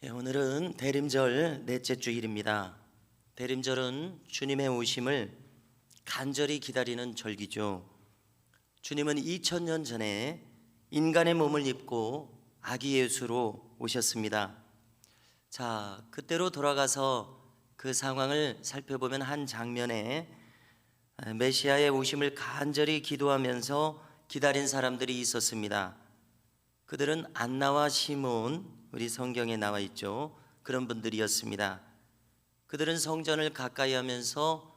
오늘은 대림절 넷째 주일입니다. 대림절은 주님의 오심을 간절히 기다리는 절기죠. 주님은 2000년 전에 인간의 몸을 입고 아기 예수로 오셨습니다. 자, 그때로 돌아가서 그 상황을 살펴보면 한 장면에 메시아의 오심을 간절히 기도하면서 기다린 사람들이 있었습니다. 그들은 안나와 시몬, 우리 성경에 나와 있죠. 그런 분들이었습니다. 그들은 성전을 가까이 하면서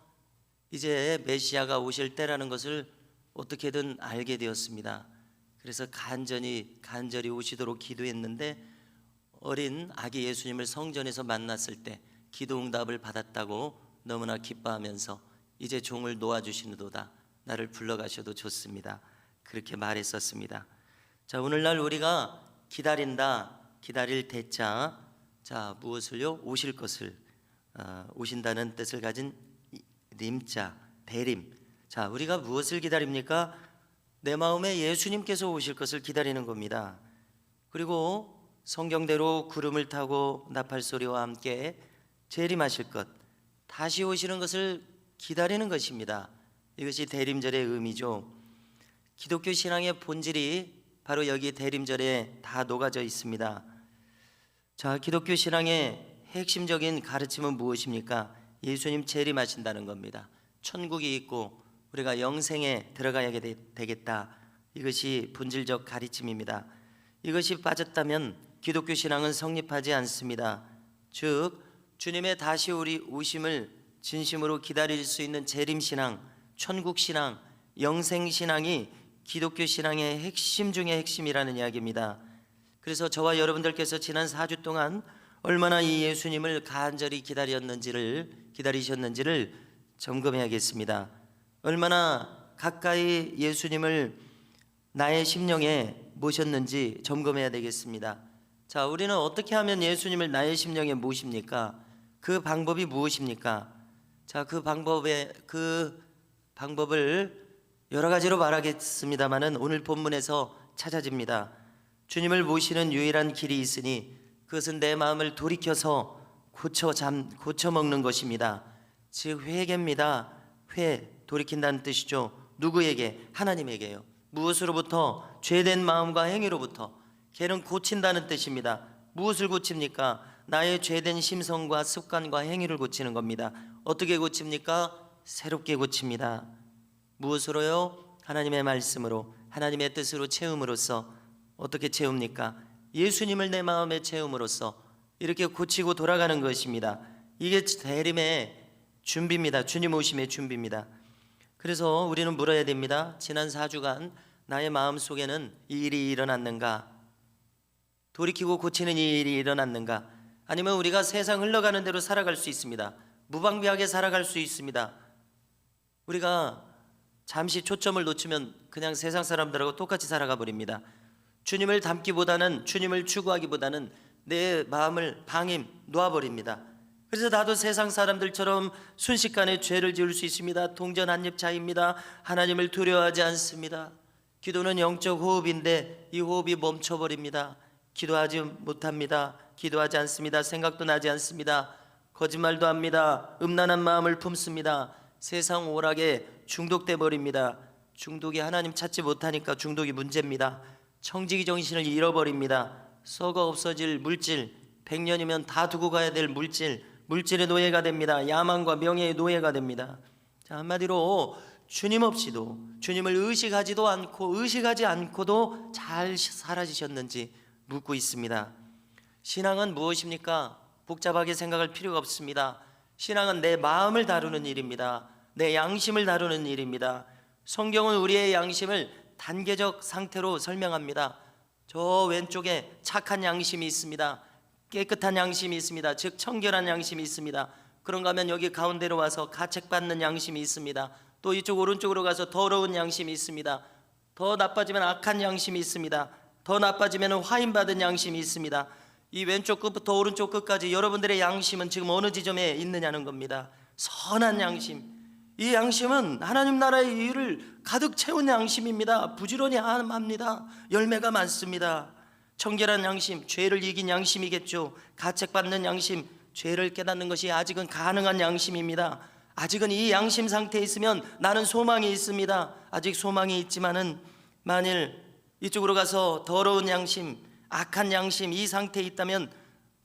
이제 메시아가 오실 때라는 것을 어떻게든 알게 되었습니다. 그래서 간절히 오시도록 기도했는데 어린 아기 예수님을 성전에서 만났을 때 기도 응답을 받았다고 너무나 기뻐하면서 이제 종을 놓아주시는도다, 나를 불러가셔도 좋습니다, 그렇게 말했었습니다. 자, 오늘날 우리가 기다린다, 기다릴 대자, 자, 무엇을요? 오실 것을, 오신다는 뜻을 가진 림자, 대림. 자, 우리가 무엇을 기다립니까? 내 마음에 예수님께서 오실 것을 기다리는 겁니다. 그리고 성경대로 구름을 타고 나팔 소리와 함께 재림하실 것, 다시 오시는 것을 기다리는 것입니다. 이것이 대림절의 의미죠. 기독교 신앙의 본질이 바로 여기 대림절에 다 녹아져 있습니다. 자, 기독교 신앙의 핵심적인 가르침은 무엇입니까? 예수님 재림하신다는 겁니다. 천국이 있고 우리가 영생에 들어가야 되겠다. 이것이 본질적 가르침입니다. 이것이 빠졌다면 기독교 신앙은 성립하지 않습니다. 즉, 주님의 다시 오심을 진심으로 기다릴 수 있는 재림신앙, 천국신앙, 영생신앙이 기독교 신앙의 핵심 중의 핵심이라는 이야기입니다. 그래서 저와 여러분들께서 지난 4주 동안 얼마나 이 예수님을 간절히 기다리셨는지를 점검해야겠습니다. 얼마나 가까이 예수님을 나의 심령에 모셨는지 점검해야 되겠습니다. 자, 우리는 어떻게 하면 예수님을 나의 심령에 모십니까? 그 방법이 무엇입니까? 자, 그 방법을 여러 가지로 말하겠습니다만은 오늘 본문에서 찾아집니다. 주님을 모시는 유일한 길이 있으니 그것은 내 마음을 돌이켜서 고쳐 먹는 것입니다. 즉, 회개입니다. 돌이킨다는 뜻이죠. 누구에게? 하나님에게요. 무엇으로부터? 죄된 마음과 행위로부터. 걔는 고친다는 뜻입니다. 무엇을 고칩니까? 나의 죄된 심성과 습관과 행위를 고치는 겁니다. 어떻게 고칩니까? 새롭게 고칩니다. 무엇으로요? 하나님의 말씀으로, 하나님의 뜻으로 채움으로써. 어떻게 채웁니까? 예수님을 내 마음에 채움으로써 이렇게 고치고 돌아가는 것입니다. 이게 대림의 준비입니다. 주님 오심의 준비입니다. 그래서 우리는 물어야 됩니다. 지난 4주간 나의 마음 속에는 이 일이 일어났는가? 돌이키고 고치는 이 일이 일어났는가? 아니면 우리가 세상 흘러가는 대로 살아갈 수 있습니다. 무방비하게 살아갈 수 있습니다. 우리가 잠시 초점을 놓치면 그냥 세상 사람들하고 똑같이 살아가 버립니다. 주님을 닮기보다는, 주님을 추구하기보다는 내 마음을 놓아버립니다. 그래서 나도 세상 사람들처럼 순식간에 죄를 지을 수 있습니다. 동전 한입 차이입니다. 하나님을 두려워하지 않습니다. 기도는 영적 호흡인데 이 호흡이 멈춰버립니다. 기도하지 못합니다. 기도하지 않습니다. 생각도 나지 않습니다. 거짓말도 합니다. 음란한 마음을 품습니다. 세상 오락에 중독돼 버립니다. 중독이 하나님 찾지 못하니까 중독이 문제입니다. 청지기 정신을 잃어버립니다. 썩어 없어질 물질, 100년이면 다 두고 가야 될 물질의 노예가 됩니다. 야망과 명예의 노예가 됩니다. 자, 한마디로 주님 없이도, 주님을 의식하지 않고도 잘 사라지셨는지 묻고 있습니다. 신앙은 무엇입니까? 복잡하게 생각할 필요가 없습니다. 신앙은 내 마음을 다루는 일입니다. 내 양심을 다루는 일입니다. 성경은 우리의 양심을 단계적 상태로 설명합니다. 저 왼쪽에 착한 양심이 있습니다. 깨끗한 양심이 있습니다. 즉 청결한 양심이 있습니다. 그런가 하면 여기 가운데로 와서 가책받는 양심이 있습니다. 또 이쪽 오른쪽으로 가서 더러운 양심이 있습니다. 더 나빠지면 악한 양심이 있습니다. 더 나빠지면 화인받은 양심이 있습니다. 이 왼쪽 끝부터 오른쪽 끝까지 여러분들의 양심은 지금 어느 지점에 있느냐는 겁니다. 선한 양심, 이 양심은 하나님 나라의 일을 가득 채운 양심입니다. 부지런히 합니다. 열매가 많습니다. 청결한 양심, 죄를 이긴 양심이겠죠. 가책받는 양심, 죄를 깨닫는 것이 아직은 가능한 양심입니다. 아직은 이 양심 상태에 있으면 나는 소망이 있습니다. 아직 소망이 있지만은 만일 이쪽으로 가서 더러운 양심, 악한 양심 이 상태에 있다면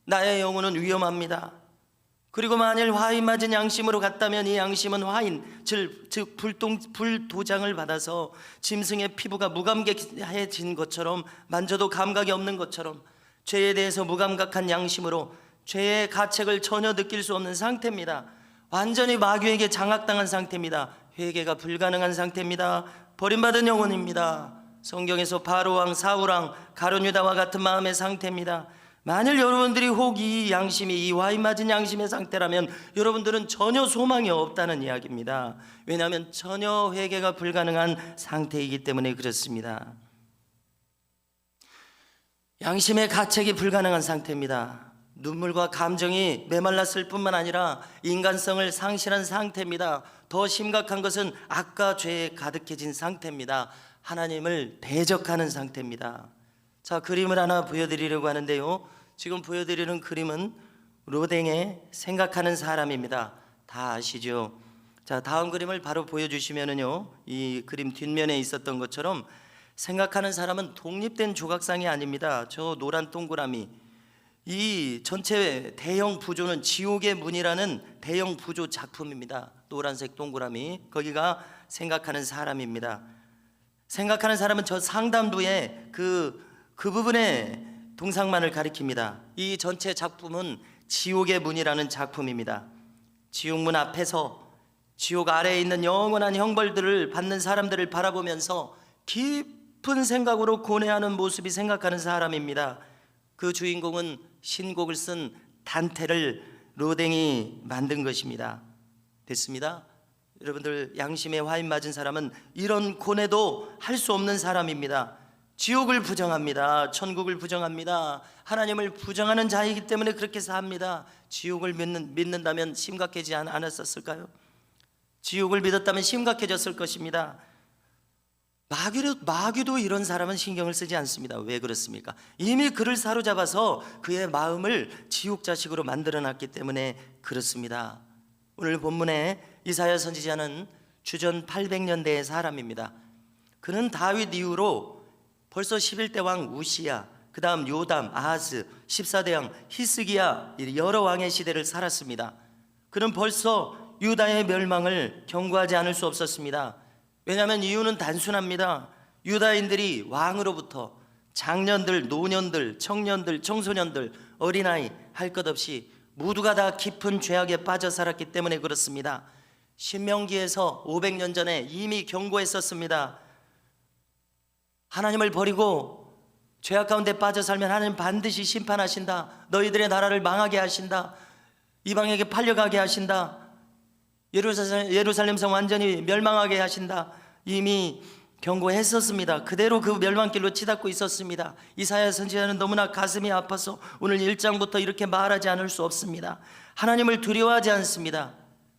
나의 영혼은 위험합니다. 그리고 만일 화인 맞은 양심으로 갔다면 이 양심은 화인, 즉 불도장을 받아서 짐승의 피부가 무감각해진 것처럼, 만져도 감각이 없는 것처럼 죄에 대해서 무감각한 양심으로 죄의 가책을 전혀 느낄 수 없는 상태입니다. 완전히 마귀에게 장악당한 상태입니다. 회개가 불가능한 상태입니다. 버림받은 영혼입니다. 성경에서 바로왕, 사울왕, 가룟유다와 같은 마음의 상태입니다. 만일 여러분들이 혹 이 양심이 이 와인 맞은 양심의 상태라면 여러분들은 전혀 소망이 없다는 이야기입니다. 왜냐하면 전혀 회개가 불가능한 상태이기 때문에 그렇습니다. 양심의 가책이 불가능한 상태입니다. 눈물과 감정이 메말랐을 뿐만 아니라 인간성을 상실한 상태입니다. 더 심각한 것은 악과 죄에 가득해진 상태입니다. 하나님을 대적하는 상태입니다. 자, 그림을 하나 보여드리려고 하는데요, 지금 보여드리는 그림은 로댕의 생각하는 사람입니다. 다 아시죠? 자, 다음 그림을 바로 보여주시면은요, 이 그림 뒷면에 있었던 것처럼 생각하는 사람은 독립된 조각상이 아닙니다. 저 노란 동그라미, 이 전체 대형 부조는 지옥의 문이라는 대형 부조 작품입니다. 노란색 동그라미, 거기가 생각하는 사람입니다. 생각하는 사람은 저 상단부에 그 부분에 동상만을 가리킵니다. 이 전체 작품은 지옥의 문이라는 작품입니다. 지옥문 앞에서 지옥 아래에 있는 영원한 형벌들을 받는 사람들을 바라보면서 깊은 생각으로 고뇌하는 모습이 생각하는 사람입니다. 그 주인공은 신곡을 쓴 단테를 로댕이 만든 것입니다. 됐습니다. 여러분들, 양심에 화인 맞은 사람은 이런 고뇌도 할 수 없는 사람입니다. 지옥을 부정합니다. 천국을 부정합니다. 하나님을 부정하는 자이기 때문에 그렇게 삽니다. 지옥을 믿는다면 심각해지지 않았었을까요? 지옥을 믿었다면 심각해졌을 것입니다. 마귀도 이런 사람은 신경을 쓰지 않습니다. 왜 그렇습니까? 이미 그를 사로잡아서 그의 마음을 지옥 자식으로 만들어놨기 때문에 그렇습니다. 오늘 본문에 이사야 선지자는 주전 800년대의 사람입니다. 그는 다윗 이후로 벌써 11대 왕 우시야, 그 다음 요담, 아하스, 14대 왕 히스기야, 여러 왕의 시대를 살았습니다. 그는 벌써 유다의 멸망을 경고하지 않을 수 없었습니다. 왜냐하면 이유는 단순합니다. 유다인들이 왕으로부터 장년들, 노년들, 청년들, 청소년들, 어린아이 할 것 없이 모두가 다 깊은 죄악에 빠져 살았기 때문에 그렇습니다. 신명기에서 500년 전에 이미 경고했었습니다. 하나님을 버리고 죄악 가운데 빠져 살면 하나님 반드시 심판하신다. 너희들의 나라를 망하게 하신다. 이방에게 팔려가게 하신다. 예루살렘 성 완전히 멸망하게 하신다. 이미 경고했었습니다. 그대로 그 멸망길로 치닫고 있었습니다. 이사야 선지자는 너무나 가슴이 아파서 오늘 1장부터 이렇게 말하지 않을 수 없습니다. 하나님을 두려워하지 않습니다.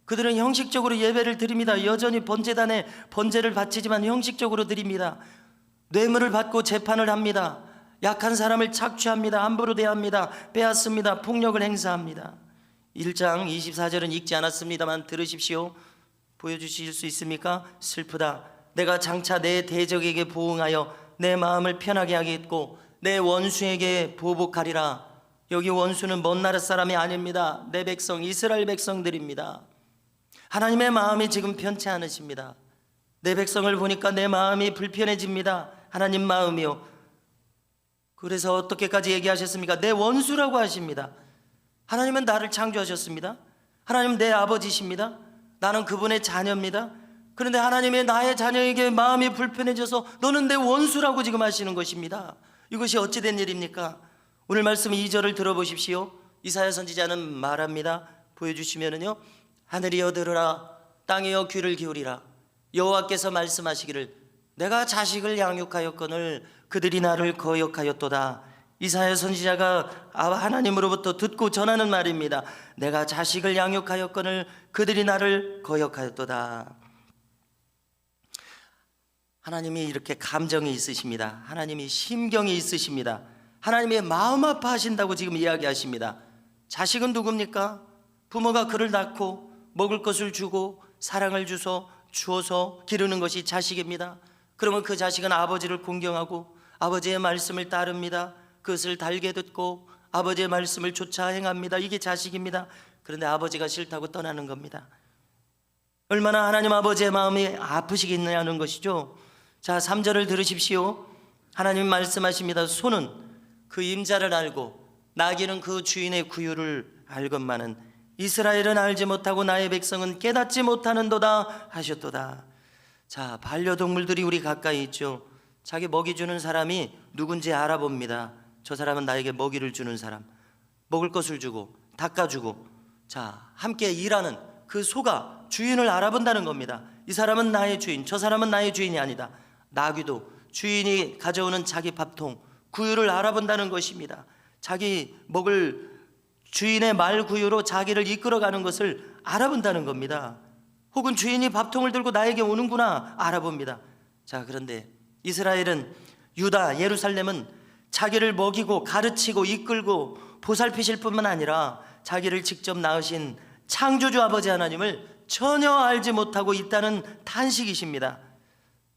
그들은 형식적으로 예배를 드립니다. 여전히 번제단에 번제를 바치지만 형식적으로 드립니다. 뇌물을 받고 재판을 합니다. 약한 사람을 착취합니다. 함부로 대합니다. 빼앗습니다. 폭력을 행사합니다. 1장 24절은 읽지 않았습니다만 들으십시오. 보여주실 수 있습니까? 슬프다. 내가 장차 내 대적에게 보응하여 내 마음을 편하게 하겠고 내 원수에게 보복하리라. 여기 원수는 먼 나라 사람이 아닙니다. 내 백성 이스라엘 백성들입니다. 하나님의 마음이 지금 편치 않으십니다. 내 백성을 보니까 내 마음이 불편해집니다. 하나님 마음이요. 그래서 어떻게까지 얘기하셨습니까? 내 원수라고 하십니다. 하나님은 나를 창조하셨습니다. 하나님은 내 아버지십니다. 나는 그분의 자녀입니다. 그런데 하나님의 나의 자녀에게 마음이 불편해져서 너는 내 원수라고 지금 하시는 것입니다. 이것이 어찌된 일입니까? 오늘 말씀 2절을 들어보십시오. 이사야 선지자는 말합니다. 보여주시면은요, 하늘이여 들으라, 땅이여 귀를 기울이라. 여호와께서 말씀하시기를 내가 자식을 양육하였거늘 그들이 나를 거역하였도다. 이사야 선지자가 하나님으로부터 듣고 전하는 말입니다. 내가 자식을 양육하였거늘 그들이 나를 거역하였도다. 하나님이 이렇게 감정이 있으십니다. 하나님이 심경이 있으십니다. 하나님의 마음 아파하신다고 지금 이야기하십니다. 자식은 누굽니까? 부모가 그를 낳고 먹을 것을 주고 사랑을 주어서 기르는 것이 자식입니다. 그러면 그 자식은 아버지를 공경하고 아버지의 말씀을 따릅니다. 그것을 달게 듣고 아버지의 말씀을 쫓아 행합니다. 이게 자식입니다. 그런데 아버지가 싫다고 떠나는 겁니다. 얼마나 하나님 아버지의 마음이 아프시겠냐는 것이죠. 자, 3절을 들으십시오. 하나님 말씀하십니다. 소는 그 임자를 알고 나귀는 그 주인의 구유를 알건만은 이스라엘은 알지 못하고 나의 백성은 깨닫지 못하는도다 하셨도다. 자, 반려동물들이 우리 가까이 있죠. 자기 먹이 주는 사람이 누군지 알아봅니다. 저 사람은 나에게 먹이를 주는 사람, 먹을 것을 주고 닦아주고, 자, 함께 일하는 그 소가 주인을 알아본다는 겁니다. 이 사람은 나의 주인, 저 사람은 나의 주인이 아니다. 나귀도 주인이 가져오는 자기 밥통, 구유를 알아본다는 것입니다. 자기 먹을 주인의 말 구유로 자기를 이끌어가는 것을 알아본다는 겁니다. 혹은 주인이 밥통을 들고 나에게 오는구나 알아봅니다. 자, 그런데 이스라엘은, 유다, 예루살렘은 자기를 먹이고 가르치고 이끌고 보살피실 뿐만 아니라 자기를 직접 낳으신 창조주 아버지 하나님을 전혀 알지 못하고 있다는 탄식이십니다.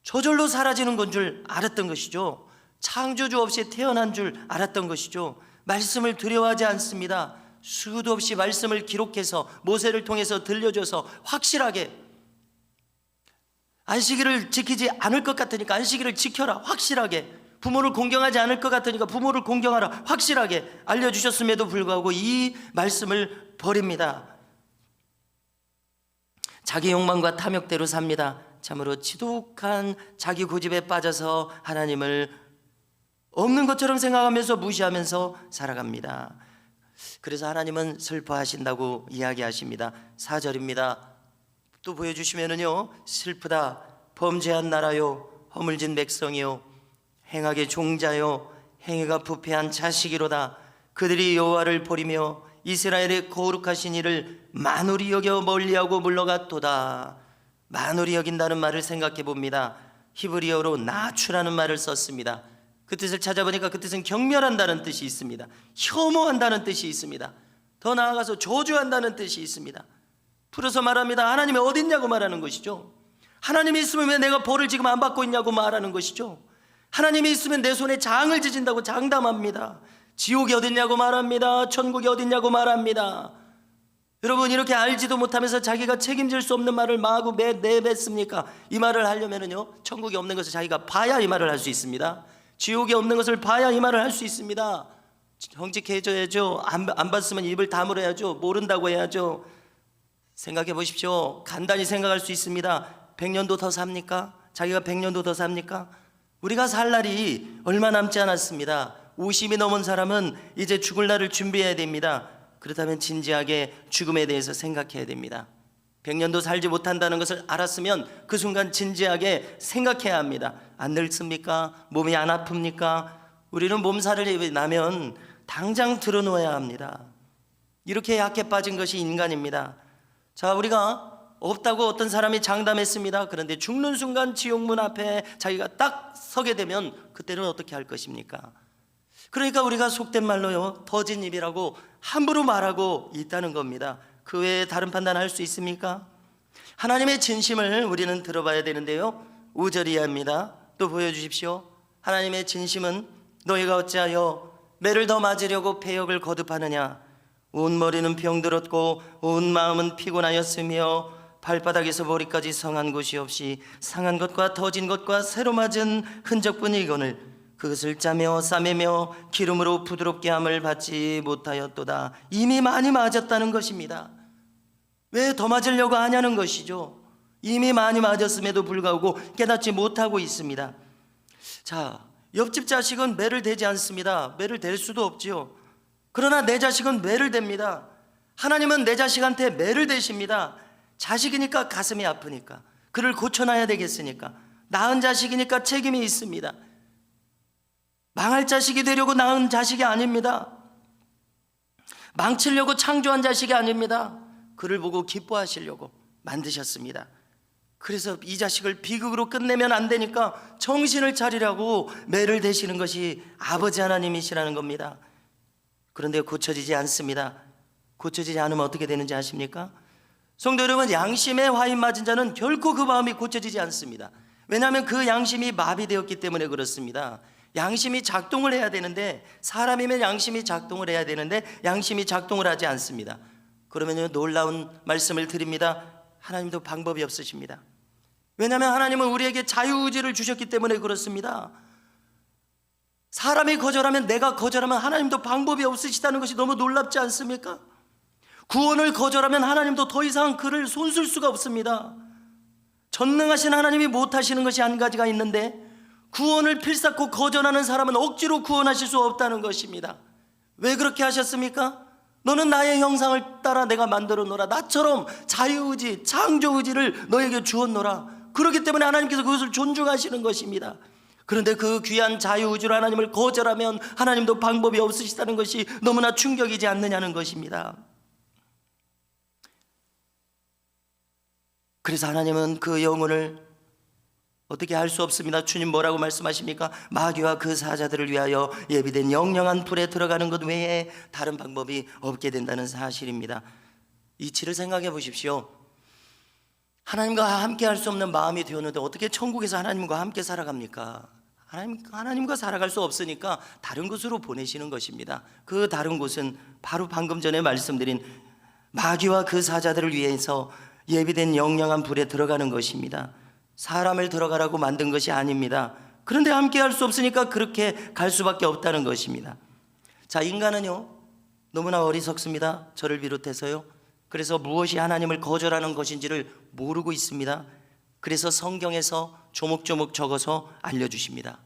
저절로 사라지는 건 줄 알았던 것이죠. 창조주 없이 태어난 줄 알았던 것이죠. 말씀을 두려워하지 않습니다. 수도 없이 말씀을 기록해서 모세를 통해서 들려줘서 확실하게, 안식일을 지키지 않을 것 같으니까 안식일을 지켜라, 확실하게, 부모를 공경하지 않을 것 같으니까 부모를 공경하라, 확실하게 알려주셨음에도 불구하고 이 말씀을 버립니다. 자기 욕망과 탐욕대로 삽니다. 참으로 지독한 자기 고집에 빠져서 하나님을 없는 것처럼 생각하면서 무시하면서 살아갑니다. 그래서 하나님은 슬퍼하신다고 이야기하십니다. 4절입니다. 또 보여주시면은요, 슬프다 범죄한 나라요 허물진 백성이요 행악의 종자요 행위가 부패한 자식이로다. 그들이 여호와를 버리며 이스라엘의 거룩하신 이를 만홀히 여겨 멀리하고 물러갔도다. 만홀히 여긴다는 말을 생각해 봅니다. 히브리어로 나추라는 말을 썼습니다. 그 뜻을 찾아보니까 그 뜻은 경멸한다는 뜻이 있습니다. 혐오한다는 뜻이 있습니다. 더 나아가서 저주한다는 뜻이 있습니다. 풀어서 말합니다. 하나님이 어디 있냐고 말하는 것이죠. 하나님이 있으면 왜 내가 벌을 지금 안 받고 있냐고 말하는 것이죠. 하나님이 있으면 내 손에 장을 지진다고 장담합니다. 지옥이 어딨냐고 말합니다. 천국이 어딨냐고 말합니다. 여러분, 이렇게 알지도 못하면서 자기가 책임질 수 없는 말을 마구 내뱉습니까? 이 말을 하려면요, 천국이 없는 것을 자기가 봐야 이 말을 할 수 있습니다. 지옥이 없는 것을 봐야 이 말을 할 수 있습니다. 정직해져야죠. 안 봤으면 입을 다물어야죠. 모른다고 해야죠. 생각해 보십시오. 간단히 생각할 수 있습니다. 100년도 더 삽니까? 자기가 100년도 더 삽니까? 우리가 살 날이 얼마 남지 않았습니다. 50이 넘은 사람은 이제 죽을 날을 준비해야 됩니다. 그렇다면 진지하게 죽음에 대해서 생각해야 됩니다. 100년도 살지 못한다는 것을 알았으면 그 순간 진지하게 생각해야 합니다. 안 늙습니까? 몸이 안 아픕니까? 우리는 몸살을 나면 당장 들어놓아야 합니다. 이렇게 약해 빠진 것이 인간입니다. 자, 우리가 없다고 어떤 사람이 장담했습니다. 그런데 죽는 순간 지옥문 앞에 자기가 딱 서게 되면 그때는 어떻게 할 것입니까? 그러니까 우리가 속된 말로요, 터진 입이라고 함부로 말하고 있다는 겁니다. 그 외에 다른 판단할 수 있습니까? 하나님의 진심을 우리는 들어봐야 되는데요, 5절 이하입니다. 또 보여주십시오. 하나님의 진심은 너희가 어찌하여 매를 더 맞으려고 패역을 거듭하느냐. 온 머리는 병들었고 온 마음은 피곤하였으며 발바닥에서 머리까지 성한 곳이 없이 상한 것과 터진 것과 새로 맞은 흔적뿐이거늘 그것을 짜며 싸매며 기름으로 부드럽게 함을 받지 못하였도다. 이미 많이 맞았다는 것입니다. 왜 더 맞으려고 하냐는 것이죠. 이미 많이 맞았음에도 불구하고 깨닫지 못하고 있습니다. 자, 옆집 자식은 매를 대지 않습니다. 매를 댈 수도 없지요. 그러나 내 자식은 매를 댑니다. 하나님은 내 자식한테 매를 대십니다. 자식이니까 가슴이 아프니까, 그를 고쳐놔야 되겠으니까, 낳은 자식이니까 책임이 있습니다. 망할 자식이 되려고 낳은 자식이 아닙니다. 망치려고 창조한 자식이 아닙니다. 그를 보고 기뻐하시려고 만드셨습니다. 그래서 이 자식을 비극으로 끝내면 안 되니까 정신을 차리라고 매를 대시는 것이 아버지 하나님이시라는 겁니다. 그런데 고쳐지지 않습니다. 고쳐지지 않으면 어떻게 되는지 아십니까? 성도 여러분, 양심에 화인 맞은 자는 결코 그 마음이 고쳐지지 않습니다. 왜냐하면 그 양심이 마비되었기 때문에 그렇습니다. 양심이 작동을 해야 되는데, 사람이면 양심이 작동을 해야 되는데 양심이 작동을 하지 않습니다. 그러면요, 놀라운 말씀을 드립니다. 하나님도 방법이 없으십니다. 왜냐하면 하나님은 우리에게 자유의지를 주셨기 때문에 그렇습니다. 사람이 거절하면, 내가 거절하면 하나님도 방법이 없으시다는 것이 너무 놀랍지 않습니까? 구원을 거절하면 하나님도 더 이상 그를 손쓸 수가 없습니다. 전능하신 하나님이 못하시는 것이 한 가지가 있는데, 구원을 필사코 거절하는 사람은 억지로 구원하실 수 없다는 것입니다. 왜 그렇게 하셨습니까? 너는 나의 형상을 따라 내가 만들어 놓으라. 나처럼 자유의지, 창조의지를 너에게 주었노라. 그렇기 때문에 하나님께서 그것을 존중하시는 것입니다. 그런데 그 귀한 자유의지로 하나님을 거절하면 하나님도 방법이 없으시다는 것이 너무나 충격이지 않느냐는 것입니다. 그래서 하나님은 그 영혼을 어떻게 할 수 없습니다. 주님 뭐라고 말씀하십니까? 마귀와 그 사자들을 위하여 예비된 영영한 불에 들어가는 것 외에 다른 방법이 없게 된다는 사실입니다. 이치를 생각해 보십시오. 하나님과 함께 할 수 없는 마음이 되었는데 어떻게 천국에서 하나님과 함께 살아갑니까? 하나님과 살아갈 수 없으니까 다른 곳으로 보내시는 것입니다. 그 다른 곳은 바로 방금 전에 말씀드린 마귀와 그 사자들을 위해서 예비된 영영한 불에 들어가는 것입니다. 사람을 들어가라고 만든 것이 아닙니다. 그런데 함께 할 수 없으니까 그렇게 갈 수밖에 없다는 것입니다. 자, 인간은요 너무나 어리석습니다. 저를 비롯해서요. 그래서 무엇이 하나님을 거절하는 것인지를 모르고 있습니다. 그래서 성경에서 조목조목 적어서 알려주십니다.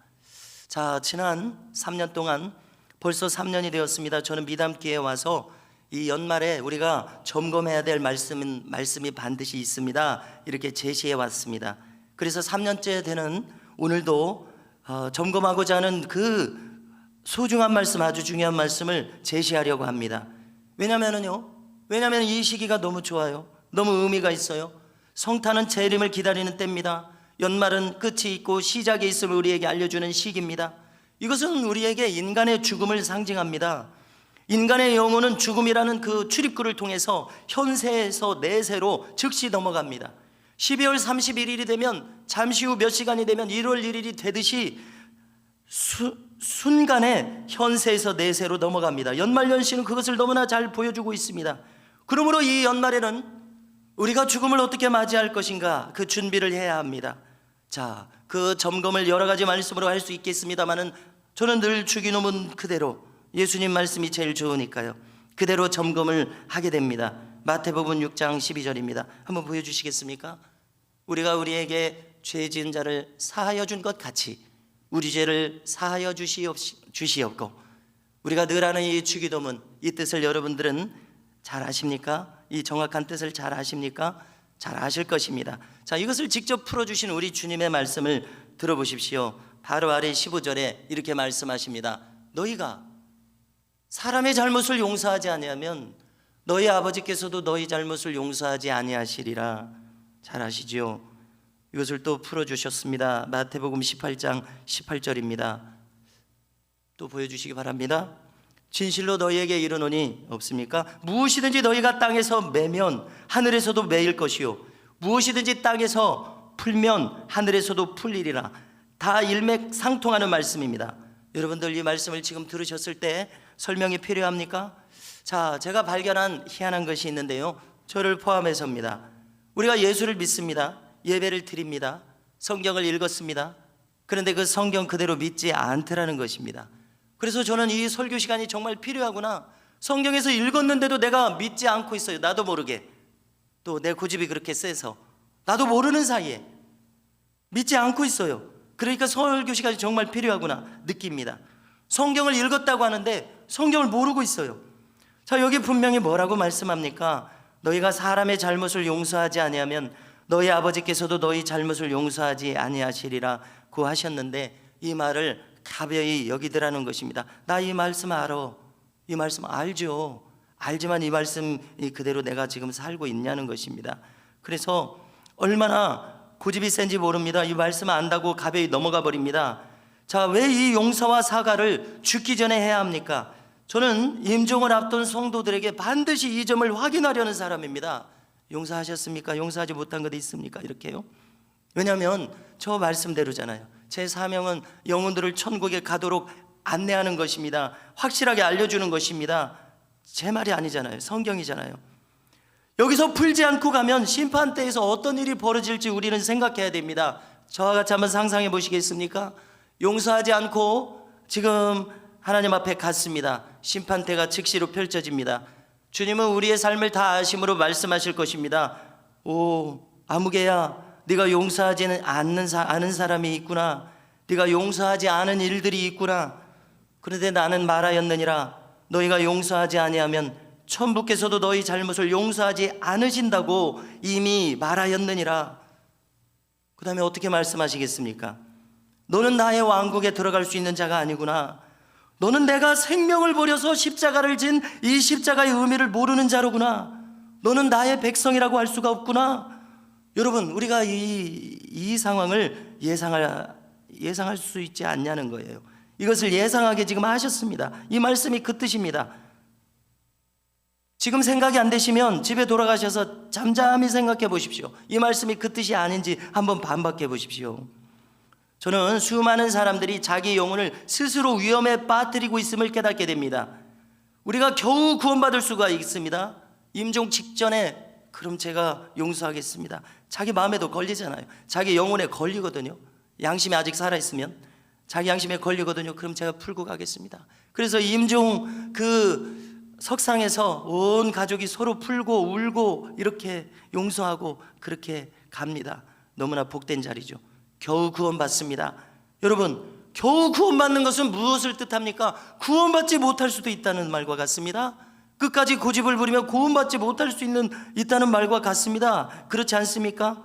자, 지난 3년 동안 벌써 3년이 되었습니다. 저는 미담기에 와서 이 연말에 우리가 점검해야 될 말씀이 반드시 있습니다. 이렇게 제시해 왔습니다. 그래서 3년째 되는 오늘도 점검하고자 하는 그 소중한 말씀, 아주 중요한 말씀을 제시하려고 합니다. 왜냐하면 이 시기가 너무 좋아요. 너무 의미가 있어요. 성탄은 재림을 기다리는 때입니다. 연말은 끝이 있고 시작이 있음을 우리에게 알려주는 시기입니다. 이것은 우리에게 인간의 죽음을 상징합니다. 인간의 영혼은 죽음이라는 그 출입구를 통해서 현세에서 내세로 즉시 넘어갑니다. 12월 31일이 되면 잠시 후 몇 시간이 되면 1월 1일이 되듯이 순간에 현세에서 내세로 넘어갑니다. 연말연시는 그것을 너무나 잘 보여주고 있습니다. 그러므로 이 연말에는 우리가 죽음을 어떻게 맞이할 것인가, 그 준비를 해야 합니다. 자, 그 점검을 여러 가지 말씀으로 할 수 있겠습니다만은 저는 늘 주기도문 그대로, 예수님 말씀이 제일 좋으니까요, 그대로 점검을 하게 됩니다. 마태복음 6장 12절입니다. 한번 보여주시겠습니까? 우리가 우리에게 죄 지은 자를 사하여 준 것 같이 우리 죄를 사하여 주시옵고. 우리가 늘 하는 이 주기도문, 이 뜻을 여러분들은 잘 아십니까? 이 정확한 뜻을 잘 아십니까? 잘 아실 것입니다. 자, 이것을 직접 풀어주신 우리 주님의 말씀을 들어보십시오. 바로 아래 15절에 이렇게 말씀하십니다. 너희가 사람의 잘못을 용서하지 아니하면 너희 아버지께서도 너희 잘못을 용서하지 아니하시리라. 잘 아시지요? 이것을 또 풀어주셨습니다. 마태복음 18장 18절입니다. 또 보여주시기 바랍니다. 진실로 너희에게 이르노니 없습니까? 무엇이든지 너희가 땅에서 매면 하늘에서도 매일 것이요 무엇이든지 땅에서 풀면 하늘에서도 풀리리라. 다 일맥상통하는 말씀입니다. 여러분들 이 말씀을 지금 들으셨을 때 설명이 필요합니까? 자, 제가 발견한 희한한 것이 있는데요, 저를 포함해서입니다. 우리가 예수를 믿습니다. 예배를 드립니다. 성경을 읽었습니다. 그런데 그 성경 그대로 믿지 않더라는 것입니다. 그래서 저는 이 설교 시간이 정말 필요하구나. 성경에서 읽었는데도 내가 믿지 않고 있어요. 나도 모르게. 또 내 고집이 그렇게 세서 나도 모르는 사이에 믿지 않고 있어요. 그러니까 설교 시간이 정말 필요하구나 느낍니다. 성경을 읽었다고 하는데 성경을 모르고 있어요. 자, 여기 분명히 뭐라고 말씀합니까? 너희가 사람의 잘못을 용서하지 아니하면 너희 아버지께서도 너희 잘못을 용서하지 아니하시리라 고 하셨는데, 이 말을 가벼이 여기더라는 것입니다. 나 이 말씀 알아. 이 말씀 알죠. 알지만 이 말씀 그대로 내가 지금 살고 있냐는 것입니다. 그래서 얼마나 고집이 센지 모릅니다. 이 말씀 안다고 가벼이 넘어가 버립니다. 자, 왜 이 용서와 사과를 죽기 전에 해야 합니까? 저는 임종을 앞둔 성도들에게 반드시 이 점을 확인하려는 사람입니다. 용서하셨습니까? 용서하지 못한 것 있습니까? 이렇게요. 왜냐하면 저 말씀대로잖아요. 제 사명은 영혼들을 천국에 가도록 안내하는 것입니다. 확실하게 알려주는 것입니다. 제 말이 아니잖아요. 성경이잖아요. 여기서 풀지 않고 가면 심판대에서 어떤 일이 벌어질지 우리는 생각해야 됩니다. 저와 같이 한번 상상해 보시겠습니까? 용서하지 않고 지금 하나님 앞에 갔습니다. 심판대가 즉시로 펼쳐집니다. 주님은 우리의 삶을 다 아심으로 말씀하실 것입니다. 오, 아무개야, 네가 용서하지 않은 사람이 있구나. 네가 용서하지 않은 일들이 있구나. 그런데 나는 말하였느니라. 너희가 용서하지 아니하면 천부께서도 너희 잘못을 용서하지 않으신다고 이미 말하였느니라. 그 다음에 어떻게 말씀하시겠습니까? 너는 나의 왕국에 들어갈 수 있는 자가 아니구나. 너는 내가 생명을 버려서 십자가를 진 이 십자가의 의미를 모르는 자로구나. 너는 나의 백성이라고 할 수가 없구나. 여러분, 우리가 이 상황을 예상할 수 있지 않냐는 거예요. 이것을 예상하게 지금 하셨습니다. 이 말씀이 그 뜻입니다. 지금 생각이 안 되시면 집에 돌아가셔서 잠잠히 생각해 보십시오. 이 말씀이 그 뜻이 아닌지 한번 반박해 보십시오. 저는 수많은 사람들이 자기 영혼을 스스로 위험에 빠뜨리고 있음을 깨닫게 됩니다. 우리가 겨우 구원받을 수가 있습니다. 임종 직전에 그럼 제가 용서하겠습니다. 자기 마음에도 걸리잖아요. 자기 영혼에 걸리거든요. 양심이 아직 살아있으면 자기 양심에 걸리거든요. 그럼 제가 풀고 가겠습니다. 그래서 임종 그 석상에서 온 가족이 서로 풀고 울고 이렇게 용서하고 그렇게 갑니다. 너무나 복된 자리죠. 겨우 구원받습니다. 여러분, 겨우 구원받는 것은 무엇을 뜻합니까? 구원받지 못할 수도 있다는 말과 같습니다. 끝까지 고집을 부리며 구원받지 못할 수 있다는 말과 같습니다. 그렇지 않습니까?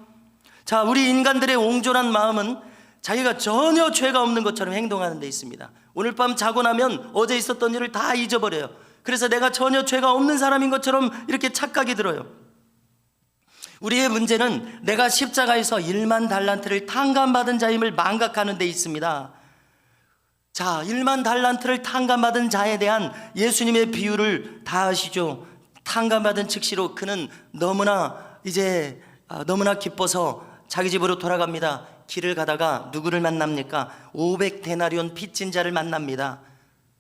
자, 우리 인간들의 옹졸한 마음은 자기가 전혀 죄가 없는 것처럼 행동하는 데 있습니다. 오늘 밤 자고 나면 어제 있었던 일을 다 잊어버려요. 그래서 내가 전혀 죄가 없는 사람인 것처럼 이렇게 착각이 들어요. 우리의 문제는 내가 십자가에서 1만 달란트를 탕감받은 자임을 망각하는 데 있습니다. 자, 1만 달란트를 탕감받은 자에 대한 예수님의 비유를 다 아시죠? 탕감받은 즉시로 그는 너무나 기뻐서 자기 집으로 돌아갑니다. 길을 가다가 누구를 만납니까? 500데나리온 빚진 자를 만납니다.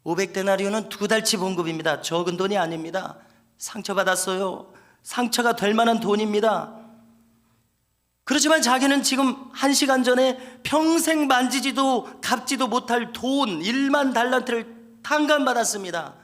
500데나리온은 2달치 봉급입니다. 적은 돈이 아닙니다. 상처받았어요. 상처가 될 만한 돈입니다. 그렇지만 자기는 지금 1시간 전에 평생 만지지도 갚지도 못할 돈 1만 달란트를 탕감받았습니다.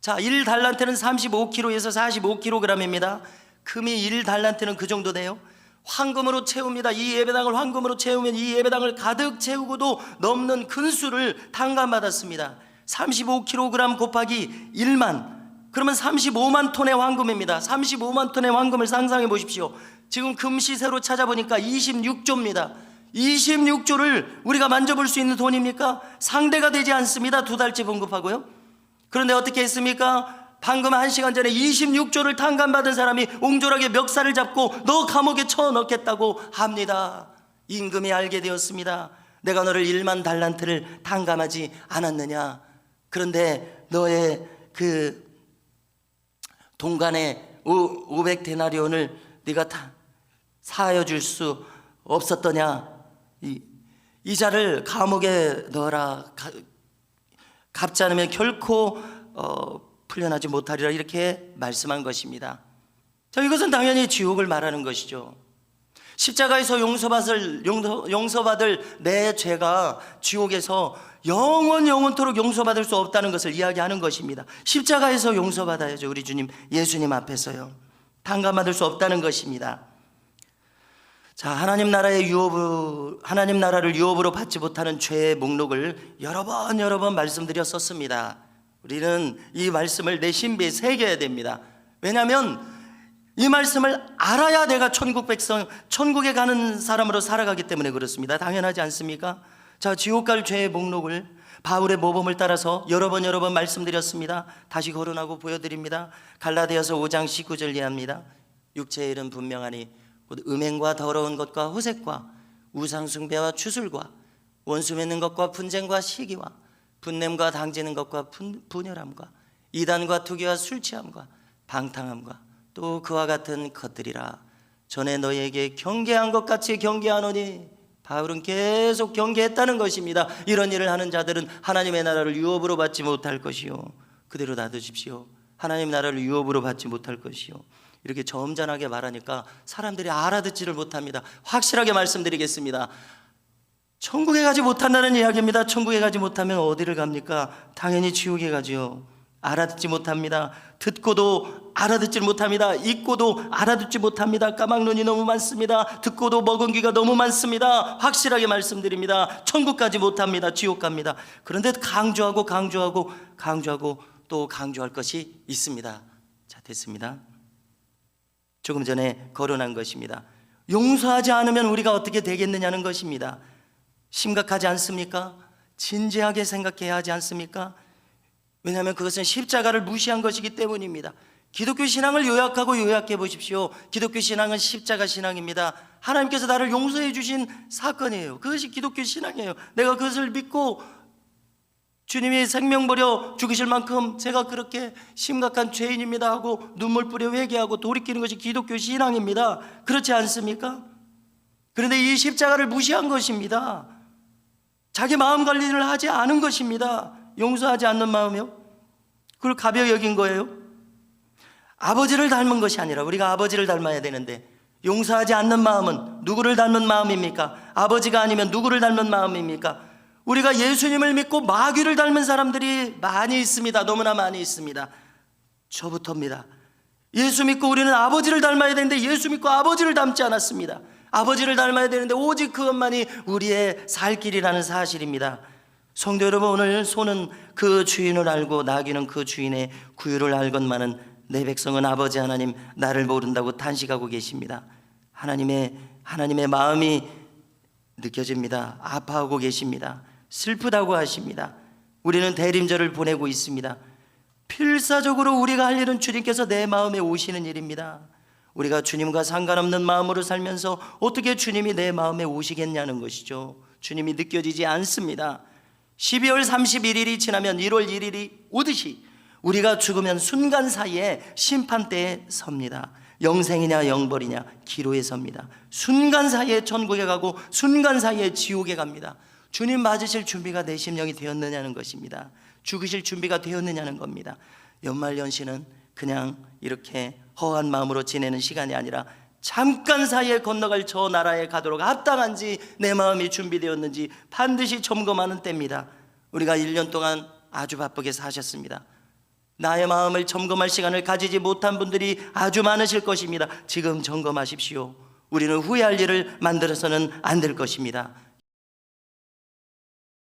자, 1달란트는 35kg에서 45kg입니다. 금이 1달란트는 그 정도 돼요. 황금으로 채웁니다. 이 예배당을 황금으로 채우면 이 예배당을 가득 채우고도 넘는 큰 수를 탕감받았습니다. 35kg 곱하기 1만, 그러면 35만 톤의 황금입니다. 35만 톤의 황금을 상상해 보십시오. 지금 금 시세로 찾아보니까 26조입니다. 26조를 우리가 만져볼 수 있는 돈입니까? 상대가 되지 않습니다. 2달치 봉급하고요. 그런데 어떻게 했습니까? 방금 1시간 전에 26조를 탕감받은 사람이 옹졸하게 멱살을 잡고 너 감옥에 쳐넣겠다고 합니다. 임금이 알게 되었습니다. 내가 너를 1만 달란트를 탕감하지 않았느냐. 그런데 너의 그 동간의 500데나리온을 네가 다 사하여 줄 수 없었더냐. 이 자를 감옥에 넣어라. 갚지 않으면 결코 풀려나지 못하리라. 이렇게 말씀한 것입니다. 자, 이것은 당연히 지옥을 말하는 것이죠. 십자가에서 용서받을 내 죄가 지옥에서 영원토록 용서받을 수 없다는 것을 이야기하는 것입니다. 십자가에서 용서받아야죠. 우리 주님 예수님 앞에서요. 탕감받을 수 없다는 것입니다. 자, 하나님 나라를 유업으로 받지 못하는 죄의 목록을 여러 번 말씀드렸었습니다. 우리는 이 말씀을 내 신비에 새겨야 됩니다. 왜냐하면 이 말씀을 알아야 내가 천국에 가는 사람으로 살아가기 때문에 그렇습니다. 당연하지 않습니까? 자, 지옥 갈 죄의 목록을 바울의 모범을 따라서 여러 번 말씀드렸습니다. 다시 거론하고 보여드립니다. 갈라디아서 5장 19절 이하입니다. 육체의 일은 분명하니 곧 음행과 더러운 것과 호색과 우상숭배와 추술과 원수 맺는 것과 분쟁과 시기와 분냄과 당지는 것과 분열함과 이단과 투기와 술 취함과 방탕함과 또 그와 같은 것들이라. 전에 너희에게 경계한 것 같이 경계하노니. 바울은 계속 경계했다는 것입니다. 이런 일을 하는 자들은 하나님의 나라를 유업으로 받지 못할 것이요. 그대로 놔두십시오. 하나님 나라를 유업으로 받지 못할 것이요. 이렇게 점잖하게 말하니까 사람들이 알아듣지를 못합니다. 확실하게 말씀드리겠습니다. 천국에 가지 못한다는 이야기입니다. 천국에 가지 못하면 어디를 갑니까? 당연히 지옥에 가지요. 알아듣지 못합니다. 듣고도 알아듣지 못합니다. 읽고도 알아듣지 못합니다. 까막눈이 너무 많습니다. 듣고도 먹은 귀가 너무 많습니다. 확실하게 말씀드립니다. 천국 가지 못합니다. 지옥 갑니다. 그런데 강조하고 또 강조할 것이 있습니다. 자, 됐습니다. 조금 전에 거론한 것입니다. 용서하지 않으면 우리가 어떻게 되겠느냐는 것입니다. 심각하지 않습니까? 진지하게 생각해야 하지 않습니까? 왜냐하면 그것은 십자가를 무시한 것이기 때문입니다. 기독교 신앙을 요약해 보십시오. 기독교 신앙은 십자가 신앙입니다. 하나님께서 나를 용서해 주신 사건이에요. 그것이 기독교 신앙이에요. 내가 그것을 믿고 주님이 생명 버려 죽으실 만큼 제가 그렇게 심각한 죄인입니다 하고 눈물 뿌려 회개하고 돌이키는 것이 기독교 신앙입니다. 그렇지 않습니까? 그런데 이 십자가를 무시한 것입니다. 자기 마음 관리를 하지 않은 것입니다. 용서하지 않는 마음이요? 그걸 가벼이 여긴 거예요? 아버지를 닮은 것이 아니라 우리가 아버지를 닮아야 되는데 용서하지 않는 마음은 누구를 닮은 마음입니까? 아버지가 아니면 누구를 닮은 마음입니까? 우리가 예수님을 믿고 마귀를 닮은 사람들이 많이 있습니다. 너무나 많이 있습니다. 저부터입니다. 예수 믿고 우리는 아버지를 닮아야 되는데 예수 믿고 아버지를 닮지 않았습니다. 아버지를 닮아야 되는데 오직 그것만이 우리의 살 길이라는 사실입니다. 성도 여러분, 오늘 소는 그 주인을 알고 나귀는 그 주인의 구유를 알건만은 내 백성은 아버지 하나님 나를 모른다고 탄식하고 계십니다. 하나님의 마음이 느껴집니다. 아파하고 계십니다. 슬프다고 하십니다. 우리는 대림절을 보내고 있습니다. 필사적으로 우리가 할 일은 주님께서 내 마음에 오시는 일입니다. 우리가 주님과 상관없는 마음으로 살면서 어떻게 주님이 내 마음에 오시겠냐는 것이죠. 주님이 느껴지지 않습니다. 12월 31일이 지나면 1월 1일이 오듯이 우리가 죽으면 순간 사이에 심판대에 섭니다. 영생이냐 영벌이냐 기로에 섭니다. 순간 사이에 천국에 가고 순간 사이에 지옥에 갑니다. 주님 맞으실 준비가 내 심령이 되었느냐는 것입니다. 죽으실 준비가 되었느냐는 겁니다. 연말연시는 그냥 이렇게 허한 마음으로 지내는 시간이 아니라 잠깐 사이에 건너갈 저 나라에 가도록 합당한지 내 마음이 준비되었는지 반드시 점검하는 때입니다. 우리가 1년 동안 아주 바쁘게 사셨습니다. 나의 마음을 점검할 시간을 가지지 못한 분들이 아주 많으실 것입니다. 지금 점검하십시오. 우리는 후회할 일을 만들어서는 안 될 것입니다.